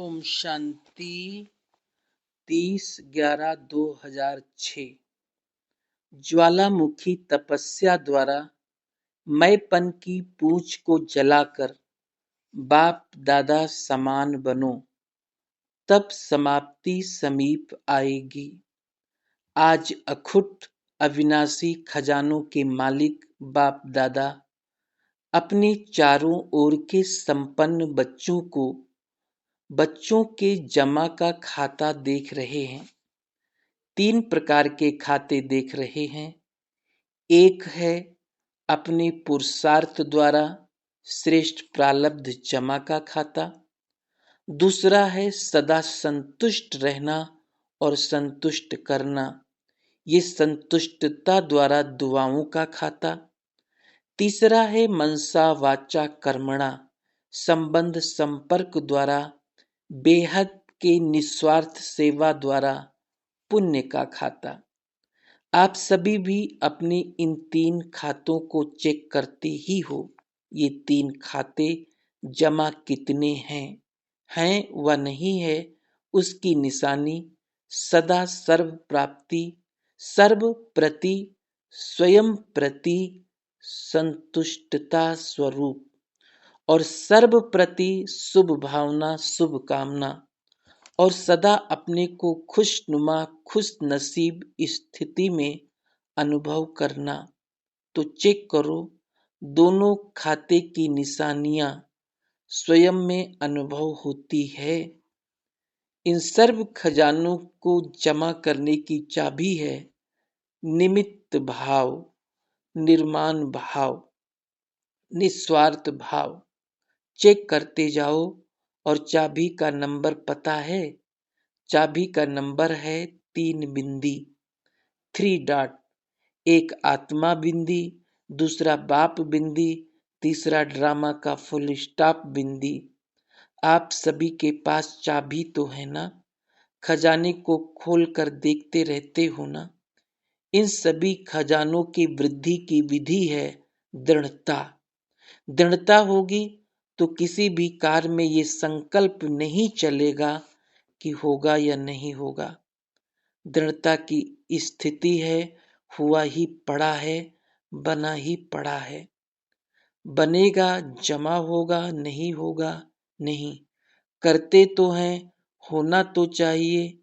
ओम शांति। 30/11/2006। ज्वालामुखी तपस्या द्वारा मैंपन की पूंछ को जलाकर बाप दादा समान बनो, तब समाप्ति समीप आएगी। आज अखुट अविनाशी खजानों के मालिक बाप दादा अपने चारों ओर के संपन्न बच्चों के जमा का खाता देख रहे हैं। 3 प्रकार के खाते देख रहे हैं। एक है अपने पुरुषार्थ द्वारा श्रेष्ठ प्रारब्ध जमा का खाता। दूसरा है सदा संतुष्ट रहना और संतुष्ट करना, ये संतुष्टता द्वारा दुआओं का खाता। तीसरा है मनसा वाचा कर्मणा, संबंध संपर्क द्वारा बेहद के निस्वार्थ सेवा द्वारा पुण्य का खाता। आप सभी भी अपने इन 3 खातों को चेक करते ही हो। ये 3 खाते जमा कितने हैं व नहीं है, उसकी निशानी सदा सर्व प्राप्ति, सर्व प्रति, स्वयं प्रति संतुष्टता स्वरूप और सर्व प्रति शुभ भावना, शुभ कामना और सदा अपने को खुशनुमा, खुश नसीब स्थिति में अनुभव करना। तो चेक करो, दोनों खाते की निशानियां स्वयं में अनुभव होती है। इन सर्व खजानों को जमा करने की चाबी है निमित्त भाव, निर्माण भाव, निस्वार्थ भाव। चेक करते जाओ और चाबी का नंबर पता है? चाबी का नंबर है 3 बिंदी, 3 डॉट। एक आत्मा बिंदी, दूसरा बाप बिंदी, तीसरा ड्रामा का फुल स्टॉप बिंदी। आप सभी के पास चाबी तो है ना? खजाने को खोल कर देखते रहते हो ना? इन सभी खजानों की वृद्धि की विधि है दृढ़ता। दृढ़ता होगी तो किसी भी कार्य में ये संकल्प नहीं चलेगा कि होगा या नहीं होगा। दृढ़ता की स्थिति है हुआ ही पड़ा है, बना ही पड़ा है। बनेगा, जमा होगा, नहीं होगा, नहीं। करते तो हैं, होना तो चाहिए,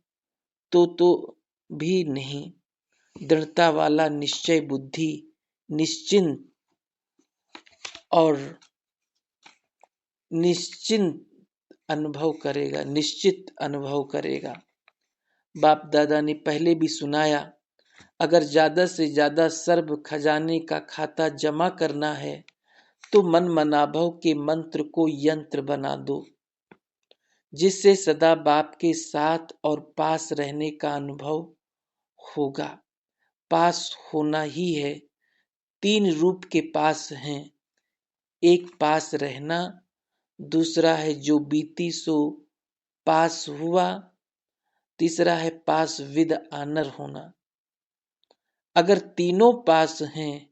तो भी नहीं। दृढ़ता वाला निश्चय बुद्धि निश्चिंत और निश्चित अनुभव करेगा। बाप दादा ने पहले भी सुनाया, अगर ज्यादा से ज्यादा सर्व खजाने का खाता जमा करना है तो मन मनाभव के मंत्र को यंत्र बना दो, जिससे सदा बाप के साथ और पास रहने का अनुभव होगा। पास होना ही है। 3 रूप के पास हैं। एक पास रहना, दूसरा है जो बीती सो पास हुआ, तीसरा है पास विद आनर होना। अगर तीनों पास हैं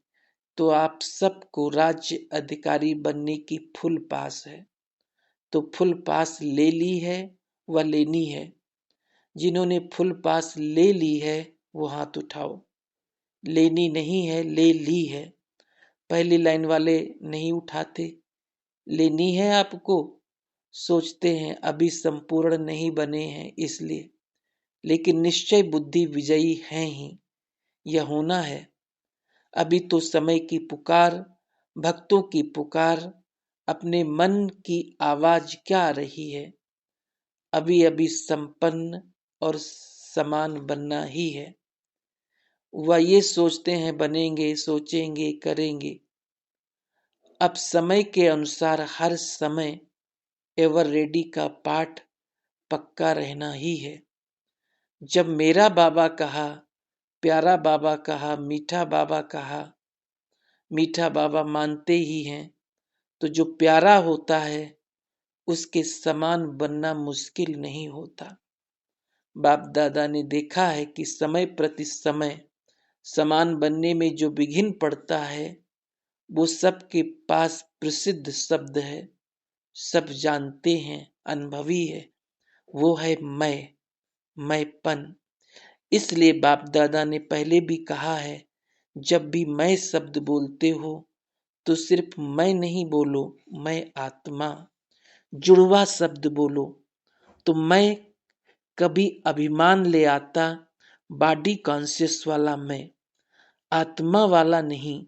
तो आप सबको राज्य अधिकारी बनने की फुल पास है। तो फुल पास ले ली है व लेनी है। जिन्होंने फुल पास ले ली है वो हाथ उठाओ। लेनी नहीं है, ले ली है। पहली लाइन वाले नहीं उठाते। लेनी है आपको, सोचते हैं अभी संपूर्ण नहीं बने हैं इसलिए, लेकिन निश्चय बुद्धि विजयी है ही। यह होना है। अभी तो समय की पुकार, भक्तों की पुकार, अपने मन की आवाज क्या आ रही है? अभी अभी संपन्न और समान बनना ही है। वह ये सोचते हैं बनेंगे, सोचेंगे, करेंगे। अब समय के अनुसार हर समय एवर रेडी का पाठ पक्का रहना ही है। जब मेरा बाबा कहा, प्यारा बाबा कहा, मीठा बाबा कहा, मीठा बाबा मानते ही हैं, तो जो प्यारा होता है उसके समान बनना मुश्किल नहीं होता। बाप दादा ने देखा है कि समय प्रति समय समान बनने में जो विघ्न पड़ता है वो सबके पास प्रसिद्ध शब्द है, सब जानते हैं, अनुभवी है। वो है मैंपन। इसलिए बाप दादा ने पहले भी कहा है, जब भी मैं शब्द बोलते हो तो सिर्फ मैं नहीं बोलो, मैं आत्मा। जुड़वा शब्द बोलो तो मैं कभी अभिमान ले आता, बॉडी कॉन्शियस वाला मैं, आत्मा वाला नहीं।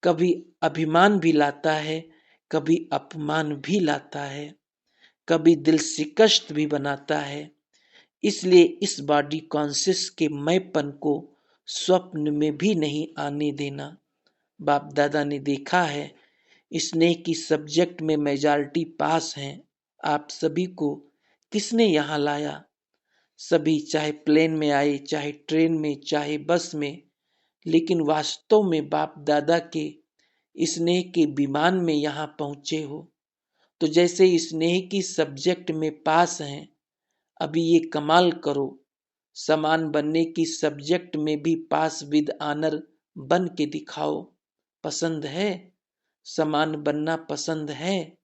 कभी अभिमान भी लाता है, कभी अपमान भी लाता है, कभी दिल शिकस्त भी बनाता है। इसलिए इस बॉडी कॉन्शियस के मैंपन को स्वप्न में भी नहीं आने देना। बाप दादा ने देखा है, स्नेह की सब्जेक्ट में मेजॉरिटी पास हैं। आप सभी को किसने यहाँ लाया? सभी चाहे प्लेन में आए, चाहे ट्रेन में, चाहे बस में, लेकिन वास्तव में बाप दादा के स्नेह के विमान में यहाँ पहुँचे हो। तो जैसे स्नेह की सब्जेक्ट में पास हैं, अभी ये कमाल करो, समान बनने की सब्जेक्ट में भी पास विद ऑनर बन के दिखाओ। पसंद है? समान बनना पसंद है?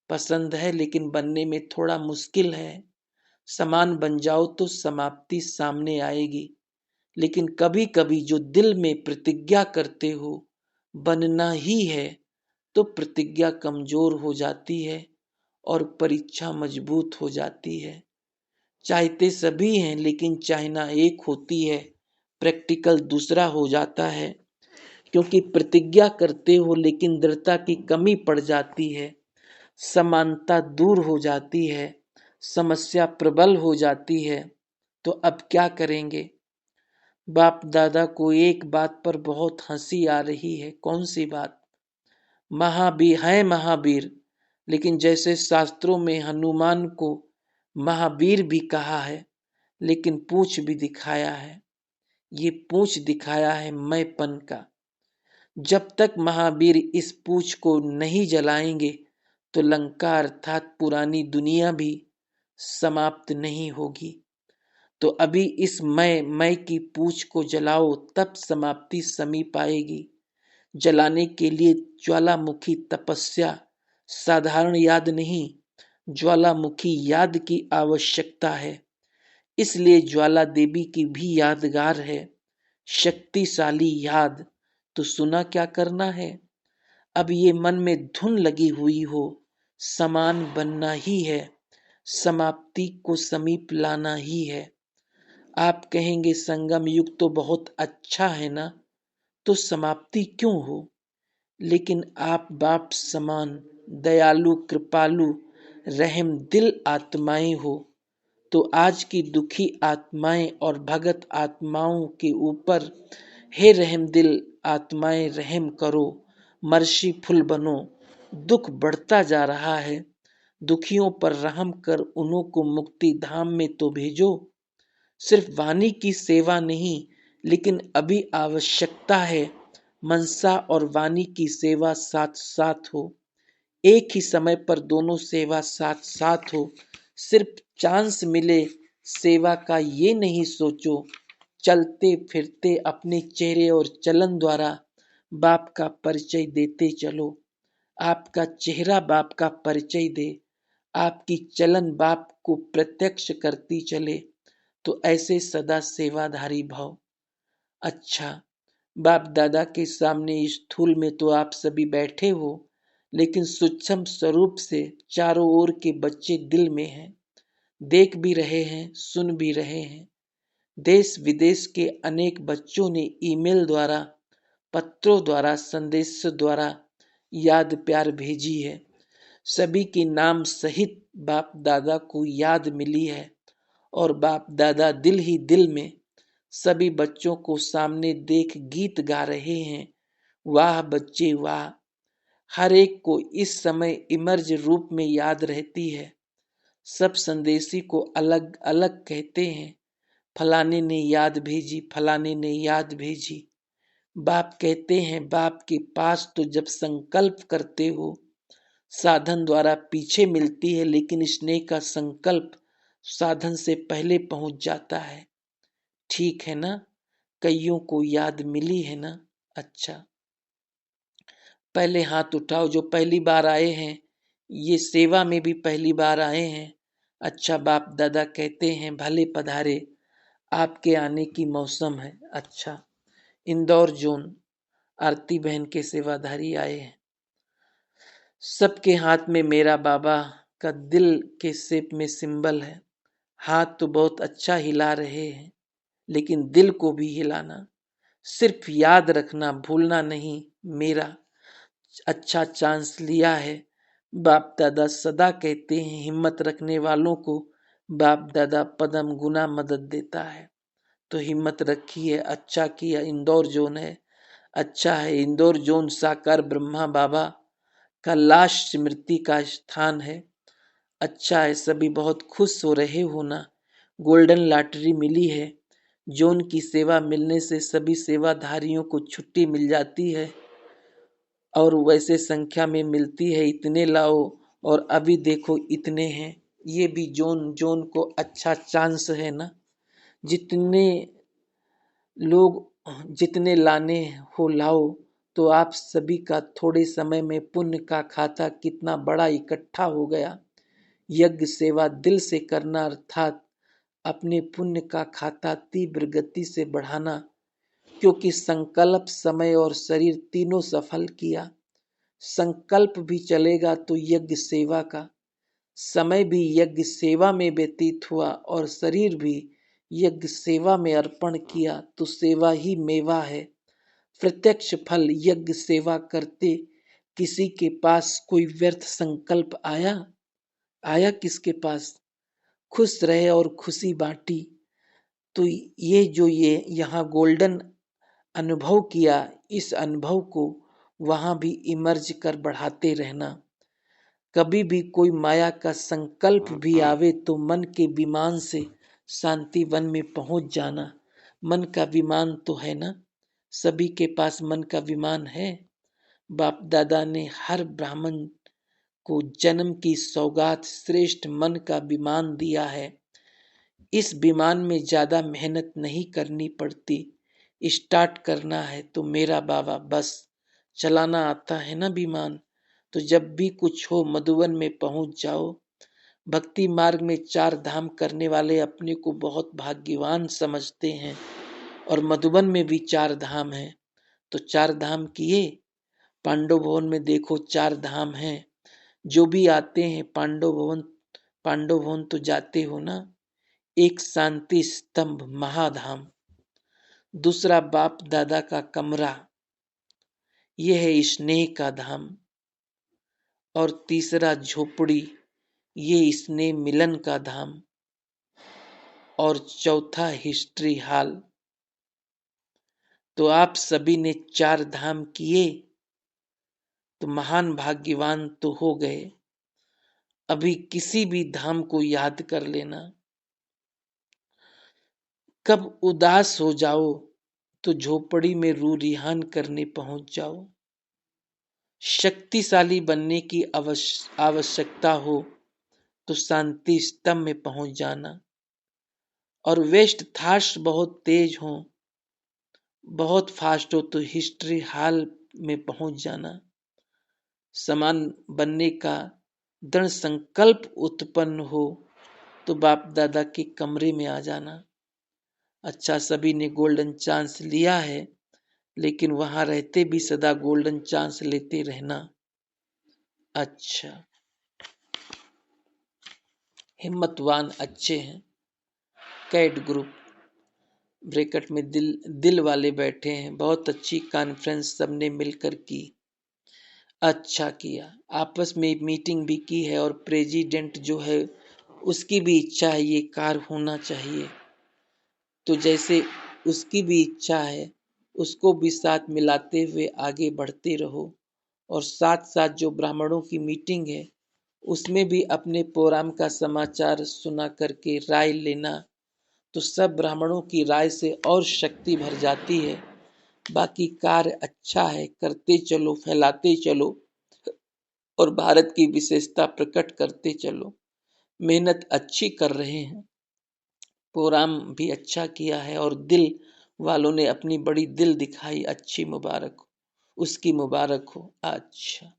पसंद है, लेकिन बनने में थोड़ा मुश्किल है। समान बन जाओ तो समाप्ति सामने आएगी। लेकिन कभी कभी जो दिल में प्रतिज्ञा करते हो बनना ही है, तो प्रतिज्ञा कमजोर हो जाती है और परीक्षा मजबूत हो जाती है। चाहते सभी हैं, लेकिन चाहना एक होती है, प्रैक्टिकल दूसरा हो जाता है। क्योंकि प्रतिज्ञा करते हो लेकिन दृढ़ता की कमी पड़ जाती है, समानता दूर हो जाती है, समस्या प्रबल हो जाती है। तो अब क्या करेंगे? बाप दादा को एक बात पर बहुत हंसी आ रही है। कौन सी बात? महावीर है महावीर, लेकिन जैसे शास्त्रों में हनुमान को महावीर भी कहा है, लेकिन पूंछ भी दिखाया है। ये पूंछ दिखाया है मैंपन का। जब तक महावीर इस पूंछ को नहीं जलाएंगे तो लंका अर्थात पुरानी दुनिया भी समाप्त नहीं होगी। तो अभी इस मैं की पूंछ को जलाओ, तब समाप्ति समीप आएगी। जलाने के लिए ज्वालामुखी तपस्या, साधारण याद नहीं, ज्वालामुखी याद की आवश्यकता है। इसलिए ज्वाला देवी की भी यादगार है, शक्तिशाली याद। तो सुना क्या करना है? अब ये मन में धुन लगी हुई हो, समान बनना ही है, समाप्ति को समीप लाना ही है। आप कहेंगे संगम युग तो बहुत अच्छा है ना, तो समाप्ति क्यों हो? लेकिन आप बाप समान दयालु, कृपालु, रहम दिल आत्माएं हो। तो आज की दुखी आत्माएं और भगत आत्माओं के ऊपर हे रहम दिल आत्माएं रहम करो, मर्सीफुल बनो। दुख बढ़ता जा रहा है, दुखियों पर रहम कर उन्हों को मुक्ति धाम में तो भेजो। सिर्फ वाणी की सेवा नहीं, लेकिन अभी आवश्यकता है मनसा और वाणी की सेवा साथ साथ हो। एक ही समय पर दोनों सेवा साथ साथ हो। सिर्फ चांस मिले सेवा का ये नहीं सोचो, चलते फिरते अपने चेहरे और चलन द्वारा बाप का परिचय देते चलो। आपका चेहरा बाप का परिचय दे, आपकी चलन बाप को प्रत्यक्ष करती चले। तो ऐसे सदा सेवाधारी भाव। अच्छा, बाप दादा के सामने स्थूल में तो आप सभी बैठे हो, लेकिन सूक्ष्म स्वरूप से चारों ओर के बच्चे दिल में हैं, देख भी रहे हैं, सुन भी रहे हैं। देश विदेश के अनेक बच्चों ने ईमेल द्वारा, पत्रों द्वारा, संदेशों द्वारा याद प्यार भेजी है। सभी के नाम सहित बाप दादा को याद मिली है, और बाप दादा दिल ही दिल में सभी बच्चों को सामने देख गीत गा रहे हैं। वाह बच्चे वाह। हर एक को इस समय इमर्ज रूप में याद रहती है। सब संदेशी को अलग अलग कहते हैं, फलाने ने याद भेजी, फलाने ने याद भेजी। बाप कहते हैं, बाप के पास तो जब संकल्प करते हो, साधन द्वारा पीछे मिलती है, लेकिन स्नेह का संकल्प साधन से पहले पहुंच जाता है। ठीक है ना? कईयों को याद मिली है ना? अच्छा, पहले हाथ उठाओ जो पहली बार आए हैं। ये सेवा में भी पहली बार आए हैं। अच्छा, बाप दादा कहते हैं भले पधारे, आपके आने की मौसम है। अच्छा, इंदौर जोन आरती बहन के सेवाधारी आए हैं। सबके हाथ में मेरा बाबा का दिल के शेप में सिंबल है। हाथ तो बहुत अच्छा हिला रहे हैं, लेकिन दिल को भी हिलाना। सिर्फ याद रखना, भूलना नहीं, मेरा अच्छा चांस लिया है। बाप दादा सदा कहते हैं हिम्मत रखने वालों को बाप दादा पदम गुना मदद देता है। तो हिम्मत रखी है, अच्छा किया। इंदौर जोन है, अच्छा है। इंदौर जोन साकार ब्रह्मा बाबा का लाश स्मृति का स्थान है। अच्छा है, सभी बहुत खुश हो रहे हो ना। गोल्डन लॉटरी मिली है। जोन की सेवा मिलने से सभी सेवाधारियों को छुट्टी मिल जाती है और वैसे संख्या में मिलती है। इतने लाओ और अभी देखो इतने हैं। ये भी जोन जोन को अच्छा चांस है ना। जितने लोग जितने लाने हो लाओ। तो आप सभी का थोड़े समय में पुण्य का खाता कितना बड़ा इकट्ठा हो गया। यज्ञ सेवा दिल से करना, अर्थात अपने पुण्य का खाता तीव्र गति से बढ़ाना, क्योंकि संकल्प, समय और शरीर तीनों सफल किया। संकल्प भी चलेगा तो यज्ञ सेवा का, समय भी यज्ञ सेवा में व्यतीत हुआ और शरीर भी यज्ञ सेवा में अर्पण किया तो सेवा ही मेवा है। प्रत्यक्ष फल यज्ञ सेवा करते किसी के पास कोई व्यर्थ संकल्प आया? आया किसके पास? खुश रहे और खुशी बांटी। तो ये जो ये यहाँ गोल्डन अनुभव किया, इस अनुभव को वहां भी इमर्ज कर बढ़ाते रहना। कभी भी कोई माया का संकल्प भी आवे तो मन के विमान से शांति वन में पहुंच जाना। मन का विमान तो है ना, सभी के पास मन का विमान है। बाप दादा ने हर ब्राह्मण को जन्म की सौगात श्रेष्ठ मन का विमान दिया है। इस विमान में ज्यादा मेहनत नहीं करनी पड़ती। स्टार्ट करना है तो मेरा बाबा बस चलाना आता है ना विमान। तो जब भी कुछ हो मधुबन में पहुंच जाओ। भक्ति मार्ग में चार धाम करने वाले अपने को बहुत भाग्यवान समझते हैं और मधुबन में भी चार धाम हैं। तो चार धाम किए। पांडव भवन में देखो चार धाम हैं। जो भी आते हैं पांडव भवन तो जाते हो ना। एक शांति स्तंभ महाधाम, दूसरा बाप दादा का कमरा, यह है स्नेह का धाम, और तीसरा झोपड़ी, ये स्नेह मिलन का धाम, और चौथा हिस्ट्री हॉल। तो आप सभी ने चार धाम किए तो महान भाग्यवान तो हो गए। अभी किसी भी धाम को याद कर लेना। कब उदास हो जाओ तो झोपड़ी में रू रिहान करने पहुंच जाओ। शक्तिशाली बनने की आवश्यकता हो तो शांति स्तंभ में पहुंच जाना। और वेस्ट थॉट्स बहुत तेज हो, बहुत फास्ट हो तो हिस्ट्री हॉल में पहुंच जाना। समान बनने का दृढ़ संकल्प उत्पन्न हो तो बाप दादा के कमरे में आ जाना। अच्छा, सभी ने गोल्डन चांस लिया है, लेकिन वहां रहते भी सदा गोल्डन चांस लेते रहना। अच्छा, हिम्मतवान अच्छे हैं। कैट ग्रुप ब्रैकेट में दिल वाले बैठे हैं। बहुत अच्छी कॉन्फ्रेंस सबने मिलकर की। अच्छा किया, आपस में मीटिंग भी की है और प्रेसिडेंट जो है उसकी भी इच्छा है ये कार होना चाहिए। तो जैसे उसकी भी इच्छा है उसको भी साथ मिलाते हुए आगे बढ़ते रहो। और साथ साथ जो ब्राह्मणों की मीटिंग है उसमें भी अपने प्रोग्राम का समाचार सुना करके राय लेना। तो सब ब्राह्मणों की राय से और शक्ति भर जाती है। बाकी कार्य अच्छा है, करते चलो, फैलाते चलो और भारत की विशेषता प्रकट करते चलो। मेहनत अच्छी कर रहे हैं, प्रोग्राम भी अच्छा किया है और दिल वालों ने अपनी बड़ी दिल दिखाई। अच्छी मुबारक हो, उसकी मुबारक हो। अच्छा,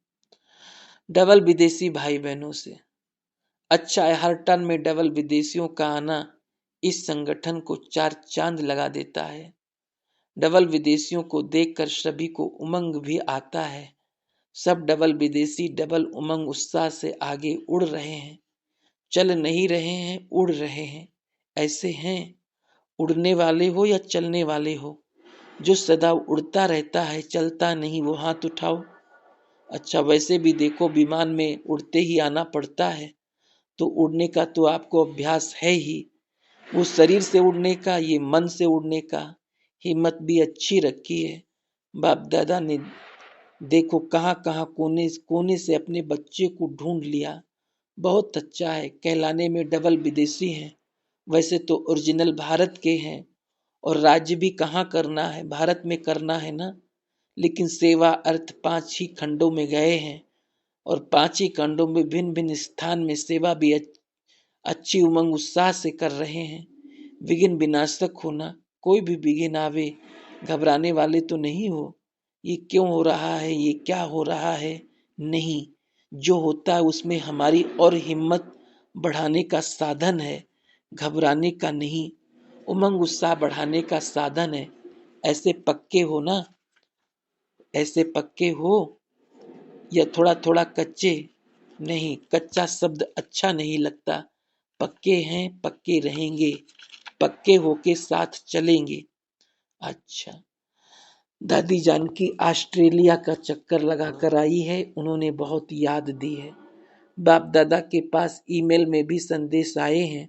डबल विदेशी भाई बहनों से अच्छा है, हर टर्न में डबल विदेशियों का आना इस संगठन को 4 चांद लगा देता है। डबल विदेशियों को देखकर सभी को उमंग भी आता है। सब डबल विदेशी डबल उमंग उत्साह से आगे उड़ रहे हैं। चल नहीं रहे हैं, उड़ रहे हैं। ऐसे हैं, उड़ने वाले हो या चलने वाले हो, जो सदा उड़ता रहता है चलता नहीं, वो हाथ उठाओ। अच्छा, वैसे भी देखो, विमान में उड़ते ही आना पड़ता है, तो उड़ने का तो आपको अभ्यास है ही। वो शरीर से उड़ने का, ये मन से उड़ने का। हिम्मत भी अच्छी रखी है। बाप दादा ने देखो कहाँ कहाँ कोने कोने से अपने बच्चे को ढूंढ लिया। बहुत अच्छा है, कहलाने में डबल विदेशी हैं। वैसे तो ओरिजिनल भारत के हैं, और राज्य भी कहाँ करना है, भारत में करना है ना। लेकिन सेवा अर्थ 5 ही खंडों में गए हैं, और 5 ही खंडों में भिन्न भिन्न स्थान में सेवा भी अच्छी उमंग उत्साह से कर रहे हैं। विघ्न विनाशक होना, कोई भी विघ्न आवे, घबराने वाले तो नहीं हो। ये क्यों हो रहा है, ये क्या हो रहा है, नहीं। जो होता है उसमें हमारी और हिम्मत बढ़ाने का साधन है, घबराने का नहीं। उमंग उत्साह बढ़ाने का साधन है। ऐसे पक्के हो ना, ऐसे पक्के हो या थोड़ा थोड़ा कच्चे। नहीं, कच्चा शब्द अच्छा नहीं लगता। पक्के हैं, पक्के रहेंगे, पक्के होके साथ चलेंगे। अच्छा, दादी जानकी ऑस्ट्रेलिया का चक्कर लगा कर आई है, उन्होंने बहुत याद दी है। बाप दादा के पास ईमेल में भी संदेश आए हैं,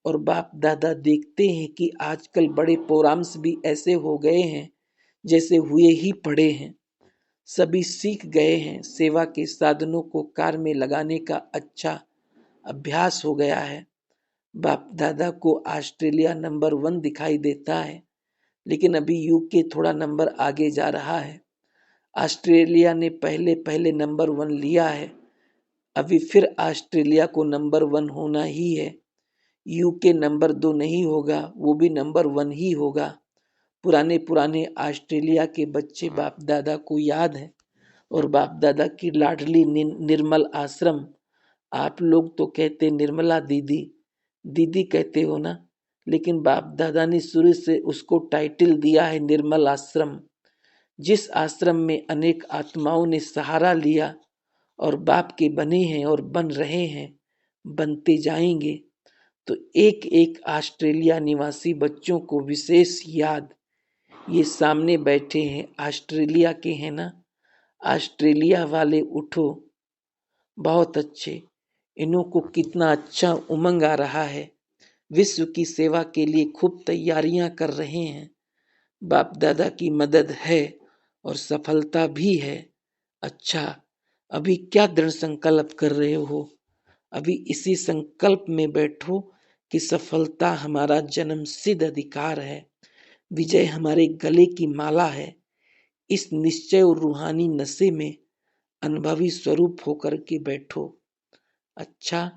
और बाप दादा देखते हैं कि आजकल बड़े प्रोग्राम्स भी ऐसे हो गए हैं जैसे हुए ही पड़े हैं। सभी सीख गए हैं, सेवा के साधनों को कार में लगाने का अच्छा अभ्यास हो गया है। बाप दादा को ऑस्ट्रेलिया नंबर 1 दिखाई देता है, लेकिन अभी यूके थोड़ा नंबर आगे जा रहा है। ऑस्ट्रेलिया ने पहले पहले नंबर 1 लिया है, अभी फिर ऑस्ट्रेलिया को नंबर 1 होना ही है। यूके नंबर 2 नहीं होगा, वो भी नंबर 1 ही होगा। पुराने पुराने ऑस्ट्रेलिया के बच्चे बाप दादा को याद है, और बाप दादा की लाडली निर्मल आश्रम। आप लोग तो कहते निर्मला दीदी, दीदी कहते हो ना, लेकिन बाप दादा ने शुरू से उसको टाइटल दिया है निर्मल आश्रम। जिस आश्रम में अनेक आत्माओं ने सहारा लिया और बाप के बने हैं और बन रहे हैं, बनते जाएंगे। तो एक एक ऑस्ट्रेलिया निवासी बच्चों को विशेष याद। ये सामने बैठे हैं, ऑस्ट्रेलिया के हैं ना। ऑस्ट्रेलिया वाले उठो, बहुत अच्छे। इन्हों को कितना अच्छा उमंग आ रहा है, विश्व की सेवा के लिए खूब तैयारियां कर रहे हैं। बाप दादा की मदद है और सफलता भी है। अच्छा, अभी क्या दृढ़ संकल्प कर रहे हो? अभी इसी संकल्प में बैठो कि सफलता हमारा जन्मसिद्ध अधिकार है, विजय हमारे गले की माला है। इस निश्चय और रूहानी नशे में अनुभवी स्वरूप होकर के बैठो। अच्छा,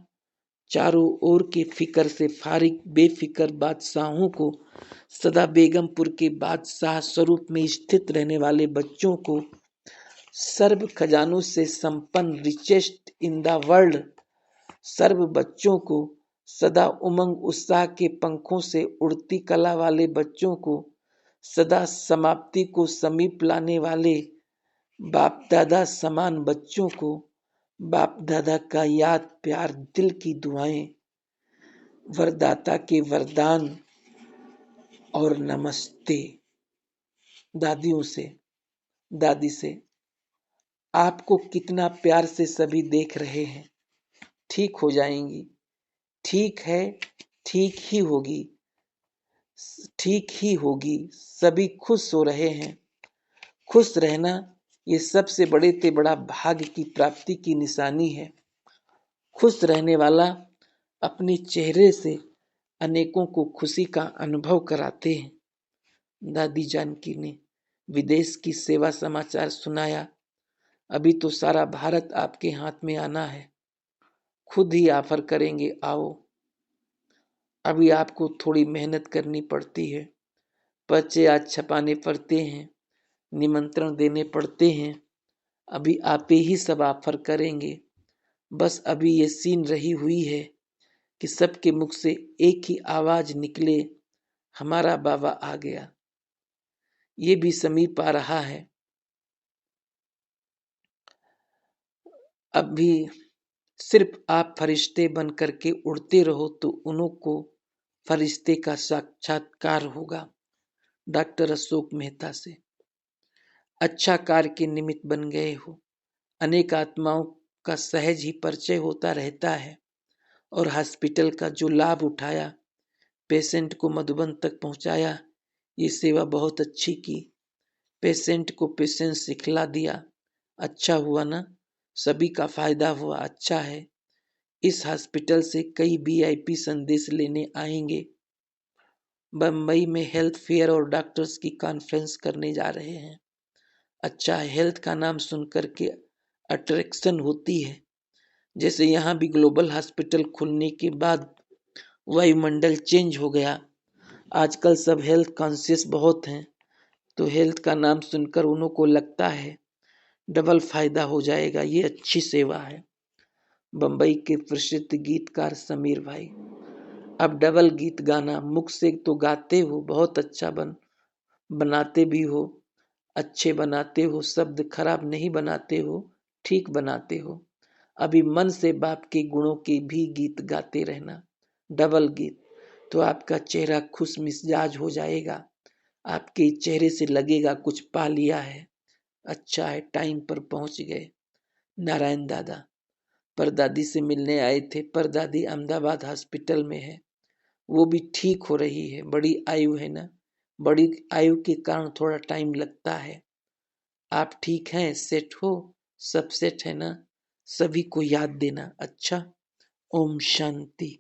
चारों ओर के फिक्र से फारिग बेफिक्र बादशाहों को, सदा बेगमपुर के बादशाह स्वरूप में स्थित रहने वाले बच्चों को, सर्व खजानों से संपन्न रिचेस्ट इन द वर्ल्ड सर्व बच्चों को, सदा उमंग उत्साह के पंखों से उड़ती कला वाले बच्चों को, सदा समाप्ति को समीप लाने वाले बाप दादा समान बच्चों को, बाप दादा का याद प्यार दिल की दुआएं, वरदाता के वरदान और नमस्ते। दादियों से, दादी से, आपको कितना प्यार से सभी देख रहे हैं। ठीक हो जाएंगी, ठीक है, ठीक ही होगी, ठीक ही होगी। सभी खुश हो रहे हैं। खुश रहना ये सबसे बड़े से बड़ा भाग्य की प्राप्ति की निशानी है। खुश रहने वाला अपने चेहरे से अनेकों को खुशी का अनुभव कराते हैं। दादी जानकी ने विदेश की सेवा समाचार सुनाया। अभी तो सारा भारत आपके हाथ में आना है, खुद ही ऑफर करेंगे, आओ। अभी आपको थोड़ी मेहनत करनी पड़ती है, पर्चे आज छपाने पड़ते हैं, निमंत्रण देने पड़ते हैं। अभी आप ही सब ऑफर करेंगे, बस अभी ये सीन रही हुई है कि सबके मुख से एक ही आवाज निकले, हमारा बाबा आ गया। ये भी समीप आ रहा है। अब भी सिर्फ आप फरिश्ते बन करके उड़ते रहो तो उन्हों को फरिश्ते का साक्षात्कार होगा। डॉक्टर अशोक मेहता से। अच्छा कार्य के निमित्त बन गए हो। अनेक आत्माओं का सहज ही परिचय होता रहता है और हॉस्पिटल का जो लाभ उठाया, पेशेंट को मधुबन तक पहुंचाया, ये सेवा बहुत अच्छी की। पेशेंट को पेशेंस सिखला दिया। अच्छा हुआ ना, सभी का फायदा हुआ। अच्छा है। इस हॉस्पिटल से कई वीआईपी संदेश लेने आएंगे। बम्बई में हेल्थ फेयर और डॉक्टर्स की कॉन्फ्रेंस करने जा रहे हैं। अच्छा है, हेल्थ का नाम सुनकर के अट्रैक्शन होती है। जैसे यहाँ भी ग्लोबल हॉस्पिटल खुलने के बाद वायुमंडल चेंज हो गया। आजकल सब हेल्थ कॉन्शियस बहुत हैं, तो हेल्थ का नाम सुनकर उन्हों को लगता है डबल फायदा हो जाएगा। ये अच्छी सेवा है। बम्बई के प्रसिद्ध गीतकार समीर भाई, अब डबल गीत गाना, मुख से तो गाते हो, बहुत अच्छा बनाते भी हो, अच्छे बनाते हो, शब्द खराब नहीं बनाते हो, ठीक बनाते हो। अभी मन से बाप के गुणों के भी गीत गाते रहना, डबल गीत, तो आपका चेहरा खुश मिजाज हो जाएगा। आपके चेहरे से लगेगा कुछ पा लिया है। अच्छा है, टाइम पर पहुंच गए। नारायण दादा परदादी से मिलने आए थे। परदादी अहमदाबाद हॉस्पिटल में है, वो भी ठीक हो रही है। बड़ी आयु है ना, बड़ी आयु के कारण थोड़ा टाइम लगता है। आप ठीक हैं, सेट हो, सब सेट है ना। सभी को याद देना। अच्छा, ओम शांति।